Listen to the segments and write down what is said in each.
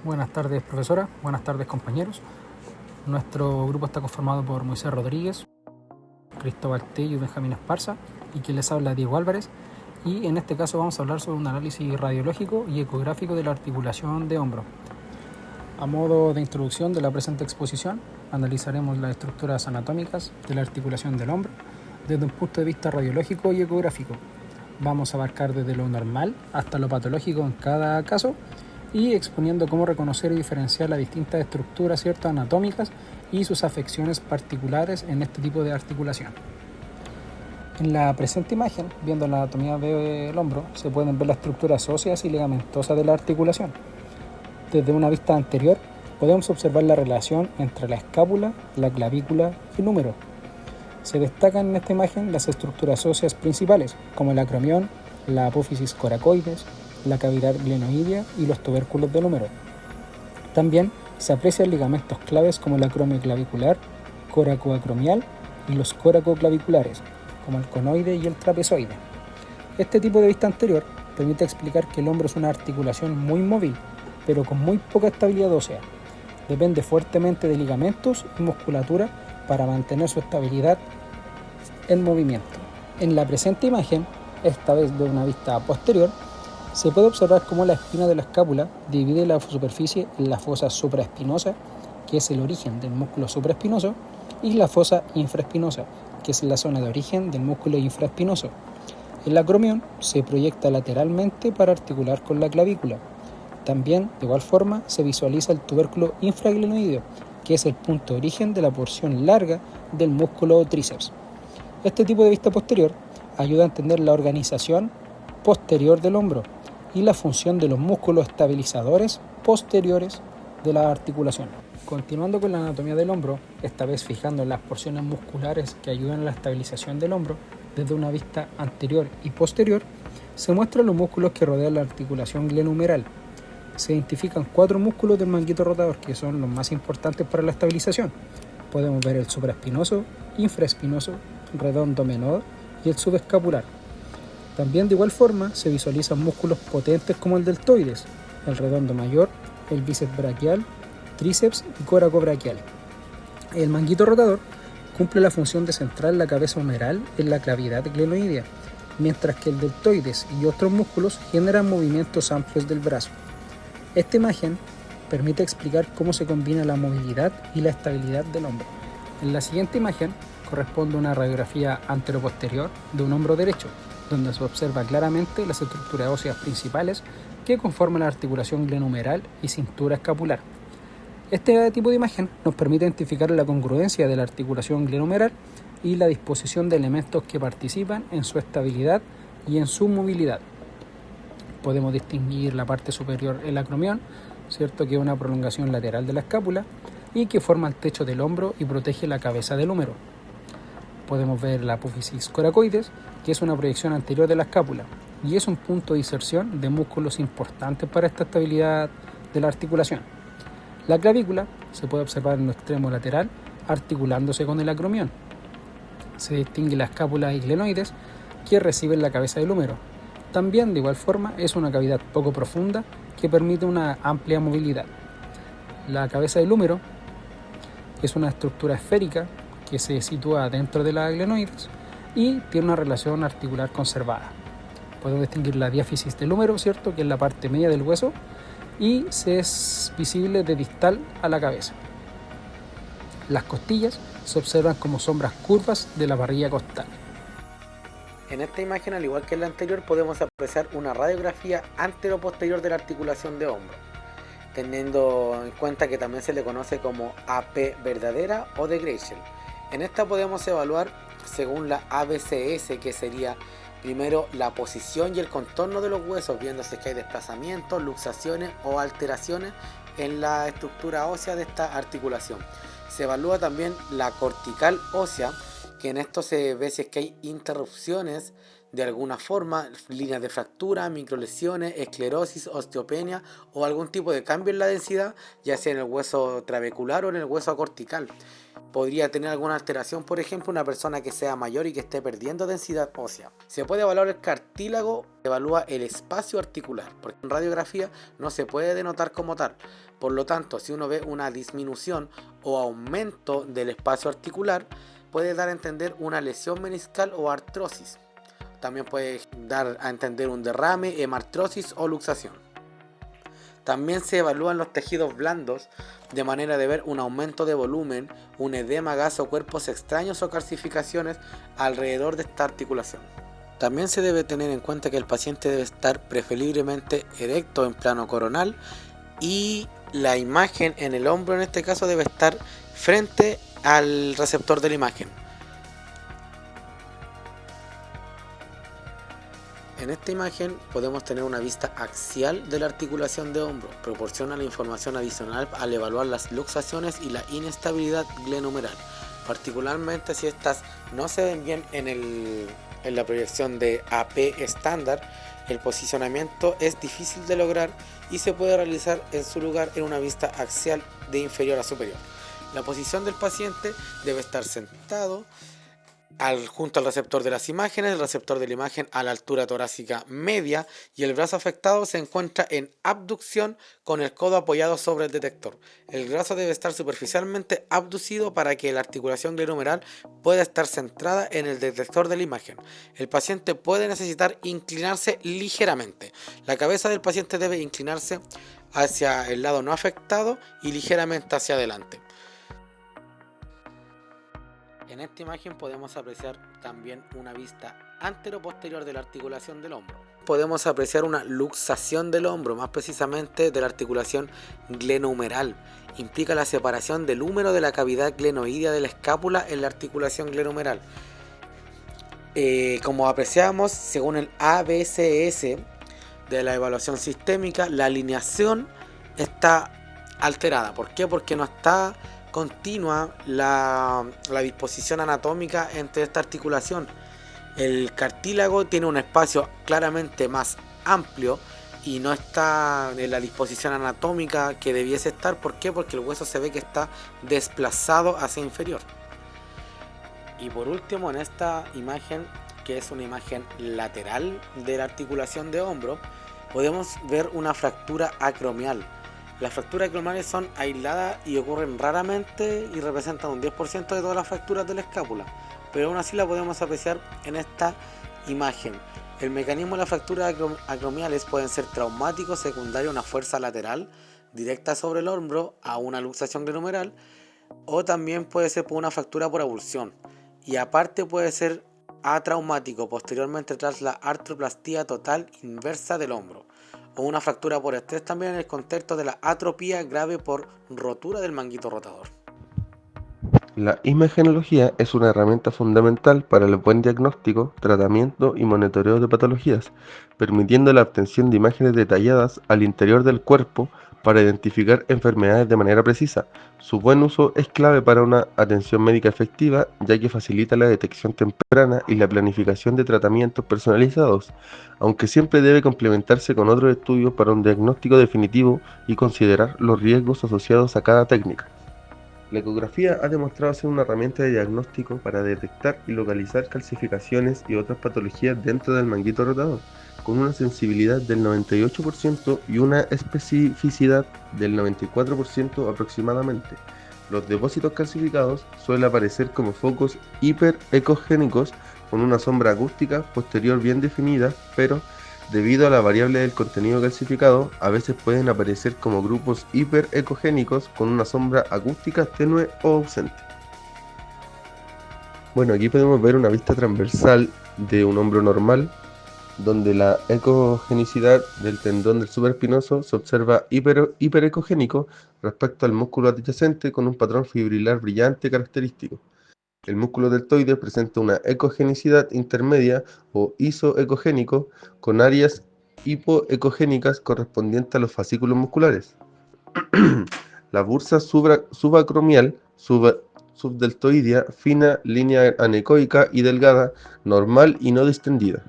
Buenas tardes, profesora. Buenas tardes, compañeros. Nuestro grupo está conformado por Moisés Rodríguez, Cristóbal Tello y Benjamín Esparza, y quien les habla, Diego Álvarez. Y en este caso vamos a hablar sobre un análisis radiológico y ecográfico de la articulación de hombro. A modo de introducción de la presente exposición, analizaremos las estructuras anatómicas de la articulación del hombro desde un punto de vista radiológico y ecográfico. Vamos a abarcar desde lo normal hasta lo patológico en cada caso, y exponiendo cómo reconocer y diferenciar las distintas estructuras anatómicas y sus afecciones particulares en este tipo de articulación. En la presente imagen, viendo la anatomía del hombro, se pueden ver las estructuras óseas y ligamentosas de la articulación. Desde una vista anterior, podemos observar la relación entre la escápula, la clavícula y el húmero. Se destacan en esta imagen las estructuras óseas principales, como el acromión, la apófisis coracoides, la cavidad glenoidea y los tubérculos del húmero. También se aprecian ligamentos claves como el acromio clavicular, coracoacromial y los coracoclaviculares, como el conoide y el trapezoide. Este tipo de vista anterior permite explicar que el hombro es una articulación muy móvil, pero con muy poca estabilidad ósea. Depende fuertemente de ligamentos y musculatura para mantener su estabilidad en movimiento. En la presente imagen, esta vez de una vista posterior, se puede observar cómo la espina de la escápula divide la superficie en la fosa supraespinosa, que es el origen del músculo supraespinoso, y la fosa infraespinosa, que es la zona de origen del músculo infraespinoso. El acromión se proyecta lateralmente para articular con la clavícula. También, de igual forma, se visualiza el tubérculo infraglenoideo, que es el punto de origen de la porción larga del músculo tríceps. Este tipo de vista posterior ayuda a entender la organización posterior del hombro y la función de los músculos estabilizadores posteriores de la articulación. Continuando con la anatomía del hombro, esta vez fijando en las porciones musculares que ayudan a la estabilización del hombro, desde una vista anterior y posterior, se muestran los músculos que rodean la articulación glenohumeral. Se identifican 4 músculos del manguito rotador que son los más importantes para la estabilización. Podemos ver el supraespinoso, infraespinoso, redondo menor y el subescapular. También de igual forma se visualizan músculos potentes como el deltoides, el redondo mayor, el bíceps braquial, tríceps y coracobraquial. El manguito rotador cumple la función de centrar la cabeza humeral en la cavidad glenoidea, mientras que el deltoides y otros músculos generan movimientos amplios del brazo. Esta imagen permite explicar cómo se combina la movilidad y la estabilidad del hombro. En la siguiente imagen corresponde una radiografía anteroposterior de un hombro derecho, donde se observa claramente las estructuras óseas principales que conforman la articulación glenohumeral y cintura escapular. Este tipo de imagen nos permite identificar la congruencia de la articulación glenohumeral y la disposición de elementos que participan en su estabilidad y en su movilidad. Podemos distinguir la parte superior, el acromión, ¿cierto?, que es una prolongación lateral de la escápula y que forma el techo del hombro y protege la cabeza del húmero. Podemos ver la apófisis coracoides, que es una proyección anterior de la escápula y es un punto de inserción de músculos importantes para esta estabilidad de la articulación. La clavícula se puede observar en el extremo lateral articulándose con el acromión. Se distingue la escápula y glenoides, que reciben la cabeza del húmero. También, de igual forma, es una cavidad poco profunda que permite una amplia movilidad. La cabeza del húmero es una estructura esférica que se sitúa dentro de la glenoides y tiene una relación articular conservada. Podemos distinguir la diáfisis del húmero, ¿cierto?, que es la parte media del hueso, y se es visible de distal a la cabeza. Las costillas se observan como sombras curvas de la parrilla costal. En esta imagen, al igual que en la anterior, podemos apreciar una radiografía antero-posterior de la articulación de hombro, teniendo en cuenta que también se le conoce como AP verdadera o de Greichel. En esta podemos evaluar según la ABCS, que sería primero la posición y el contorno de los huesos, viendo si hay desplazamientos, luxaciones o alteraciones en la estructura ósea de esta articulación. Se evalúa también la cortical ósea, que en esto se ve si es que hay interrupciones de alguna forma, líneas de fractura, microlesiones, esclerosis, osteopenia o algún tipo de cambio en la densidad, ya sea en el hueso trabecular o en el hueso cortical. Podría tener alguna alteración, por ejemplo, una persona que sea mayor y que esté perdiendo densidad ósea. Se puede evaluar el cartílago, evalúa el espacio articular, porque en radiografía no se puede denotar como tal. Por lo tanto, si uno ve una disminución o aumento del espacio articular, puede dar a entender una lesión meniscal o artrosis. También puede dar a entender un derrame, hemartrosis o luxación. También se evalúan los tejidos blandos de manera de ver un aumento de volumen, un edema, gas o cuerpos extraños o calcificaciones alrededor de esta articulación. También se debe tener en cuenta que el paciente debe estar preferiblemente erecto en plano coronal y la imagen en el hombro en este caso debe estar frente al receptor de la imagen. En esta imagen podemos tener una vista axial de la articulación de hombro. Proporciona la información adicional al evaluar las luxaciones y la inestabilidad glenohumeral, particularmente si estas no se ven bien en la proyección de AP estándar. El posicionamiento es difícil de lograr y se puede realizar en su lugar en una vista axial de inferior a superior. La posición del paciente debe estar sentado junto al receptor de las imágenes, el receptor de la imagen a la altura torácica media y el brazo afectado se encuentra en abducción con el codo apoyado sobre el detector. El brazo debe estar superficialmente abducido para que la articulación glenohumeral pueda estar centrada en el detector de la imagen. El paciente puede necesitar inclinarse ligeramente. La cabeza del paciente debe inclinarse hacia el lado no afectado y ligeramente hacia adelante. En esta imagen podemos apreciar también una vista antero-posterior de la articulación del hombro. Podemos apreciar una luxación del hombro, más precisamente de la articulación glenohumeral. Implica la separación del húmero de la cavidad glenoidea de la escápula en la articulación glenohumeral. Como apreciamos, según el ABCS de la evaluación sistémica, la alineación está alterada. ¿Por qué? Porque no está continua la disposición anatómica entre esta articulación. El cartílago tiene un espacio claramente más amplio y no está en la disposición anatómica que debiese estar. ¿Por qué? Porque el hueso se ve que está desplazado hacia inferior. Y por último, en esta imagen, que es una imagen lateral de la articulación de hombro, podemos ver una fractura acromial. Las fracturas acromiales son aisladas y ocurren raramente y representan un 10% de todas las fracturas de la escápula, pero aún así la podemos apreciar en esta imagen. El mecanismo de las fracturas acromiales pueden ser traumáticos, secundarios a una fuerza lateral directa sobre el hombro, a una luxación glenohumeral, o también puede ser por una fractura por avulsión, y aparte puede ser atraumático posteriormente tras la artroplastía total inversa del hombro, o una fractura por estrés también en el contexto de la atropía grave por rotura del manguito rotador. La imagenología es una herramienta fundamental para el buen diagnóstico, tratamiento y monitoreo de patologías, permitiendo la obtención de imágenes detalladas al interior del cuerpo para identificar enfermedades de manera precisa. Su buen uso es clave para una atención médica efectiva, ya que facilita la detección temprana y la planificación de tratamientos personalizados, aunque siempre debe complementarse con otros estudios para un diagnóstico definitivo y considerar los riesgos asociados a cada técnica. La ecografía ha demostrado ser una herramienta de diagnóstico para detectar y localizar calcificaciones y otras patologías dentro del manguito rotador, con una sensibilidad del 98% y una especificidad del 94% aproximadamente. Los depósitos calcificados suelen aparecer como focos hiperecogénicos con una sombra acústica posterior bien definida, pero debido a la variable del contenido calcificado, a veces pueden aparecer como grupos hiperecogénicos con una sombra acústica tenue o ausente. Bueno, aquí podemos ver una vista transversal de un hombro normal, donde la ecogenicidad del tendón del supraespinoso se observa hiperecogénico respecto al músculo adyacente con un patrón fibrilar brillante característico. El músculo deltoide presenta una ecogenicidad intermedia o isoecogénico con áreas hipoecogénicas correspondientes a los fascículos musculares. La bursa subacromial, subdeltoidea, fina, línea anecoica y delgada, normal y no distendida.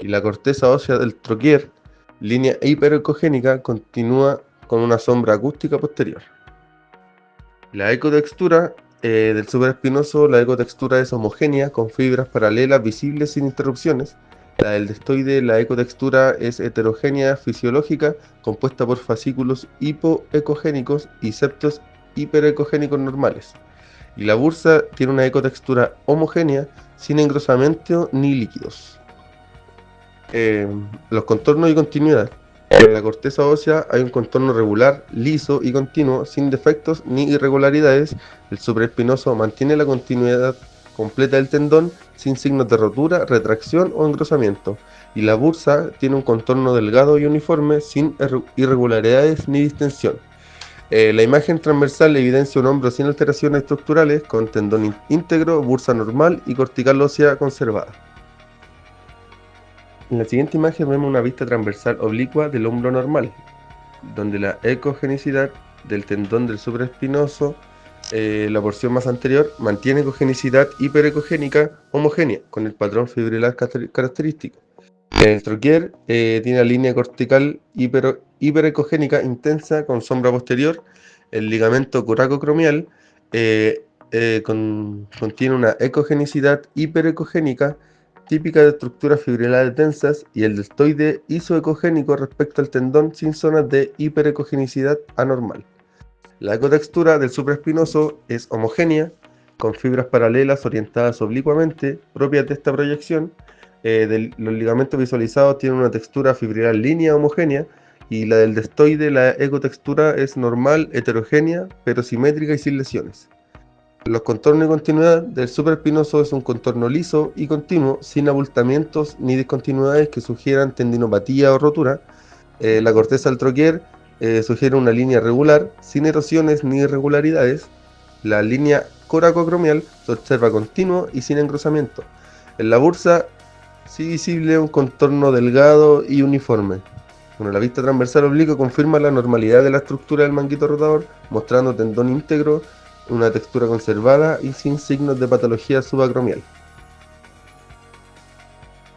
Y la corteza ósea del troquier, línea hiperecogénica, continúa con una sombra acústica posterior. La ecotextura Del supraespinoso, la ecotextura es homogénea, con fibras paralelas visibles sin interrupciones. La del deltoide, la ecotextura es heterogénea fisiológica, compuesta por fascículos hipoecogénicos y septos hiperecogénicos normales. Y la bursa tiene una ecotextura homogénea, sin engrosamiento ni líquidos. Los contornos y continuidad. En la corteza ósea hay un contorno regular, liso y continuo, sin defectos ni irregularidades. El supraespinoso mantiene la continuidad completa del tendón, sin signos de rotura, retracción o engrosamiento. Y la bursa tiene un contorno delgado y uniforme, sin irregularidades ni distensión. La imagen transversal evidencia un hombro sin alteraciones estructurales, con tendón íntegro, bursa normal y cortical ósea conservada. En la siguiente imagen vemos una vista transversal oblicua del hombro normal, donde la ecogenicidad del tendón del supraespinoso, la porción más anterior, mantiene ecogenicidad hiperecogénica homogénea, con el patrón fibrilar característico. El troquier tiene la línea cortical hiperecogénica intensa con sombra posterior. El ligamento coracocromial contiene una ecogenicidad hiperecogénica típica de estructuras fibrilares densas, y el deltoide isoecogénico respecto al tendón, sin zonas de hiperecogenicidad anormal. La ecotextura del supraespinoso es homogénea, con fibras paralelas orientadas oblicuamente, propias de esta proyección. Los ligamentos visualizados tienen una textura fibrilar línea homogénea, y la del deltoide, la ecotextura es normal, heterogénea, pero simétrica y sin lesiones. Los contornos y continuidad del supraespinoso es un contorno liso y continuo, sin abultamientos ni discontinuidades que sugieran tendinopatía o rotura. La corteza del troquier sugiere una línea regular, sin erosiones ni irregularidades. La línea coracocromial se observa continuo y sin engrosamiento. En la bursa, sí visible un contorno delgado y uniforme. Bueno, la vista transversal oblicua confirma la normalidad de la estructura del manguito rotador, mostrando tendón íntegro, una textura conservada y sin signos de patología subacromial.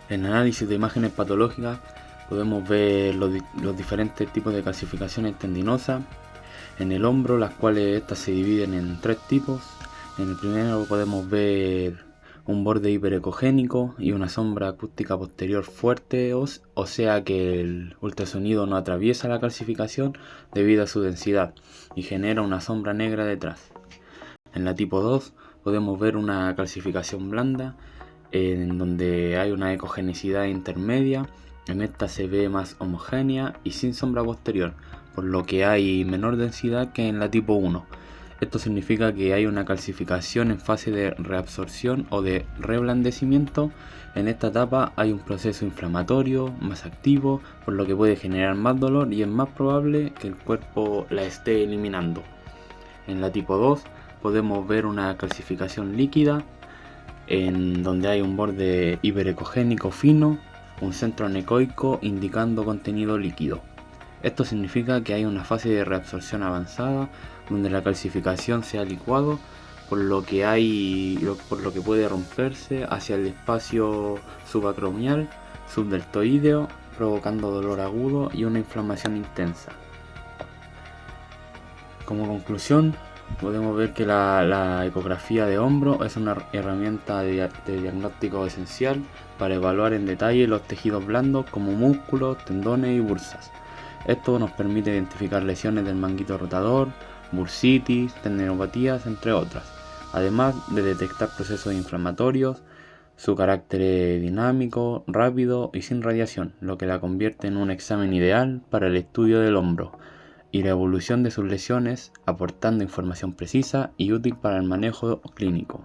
En análisis de imágenes patológicas podemos ver los diferentes tipos de calcificaciones tendinosas en el hombro, las cuales estas se dividen en 3 tipos. En el primero podemos ver un borde hiperecogénico y una sombra acústica posterior fuerte, o sea que el ultrasonido no atraviesa la calcificación debido a su densidad y genera una sombra negra detrás. En la tipo 2 podemos ver una calcificación blanda, en donde hay una ecogenicidad intermedia. En esta se ve más homogénea y sin sombra posterior, por lo que hay menor densidad que en la tipo 1. Esto significa que hay una calcificación en fase de reabsorción o de reblandecimiento. En esta etapa hay un proceso inflamatorio más activo, por lo que puede generar más dolor y es más probable que el cuerpo la esté eliminando. En la tipo 2 podemos ver una calcificación líquida, en donde hay un borde hiperecogénico fino, un centro anecoico indicando contenido líquido. Esto significa que hay una fase de reabsorción avanzada, donde la calcificación se ha licuado, por lo que puede romperse hacia el espacio subacromial, subdeltoideo, provocando dolor agudo y una inflamación intensa. Como conclusión, podemos ver que la ecografía de hombro es una herramienta de diagnóstico esencial para evaluar en detalle los tejidos blandos como músculos, tendones y bursas. Esto nos permite identificar lesiones del manguito rotador, bursitis, tendinopatías, entre otras, además de detectar procesos inflamatorios, su carácter dinámico, rápido y sin radiación, lo que la convierte en un examen ideal para el estudio del hombro y la evolución de sus lesiones, aportando información precisa y útil para el manejo clínico.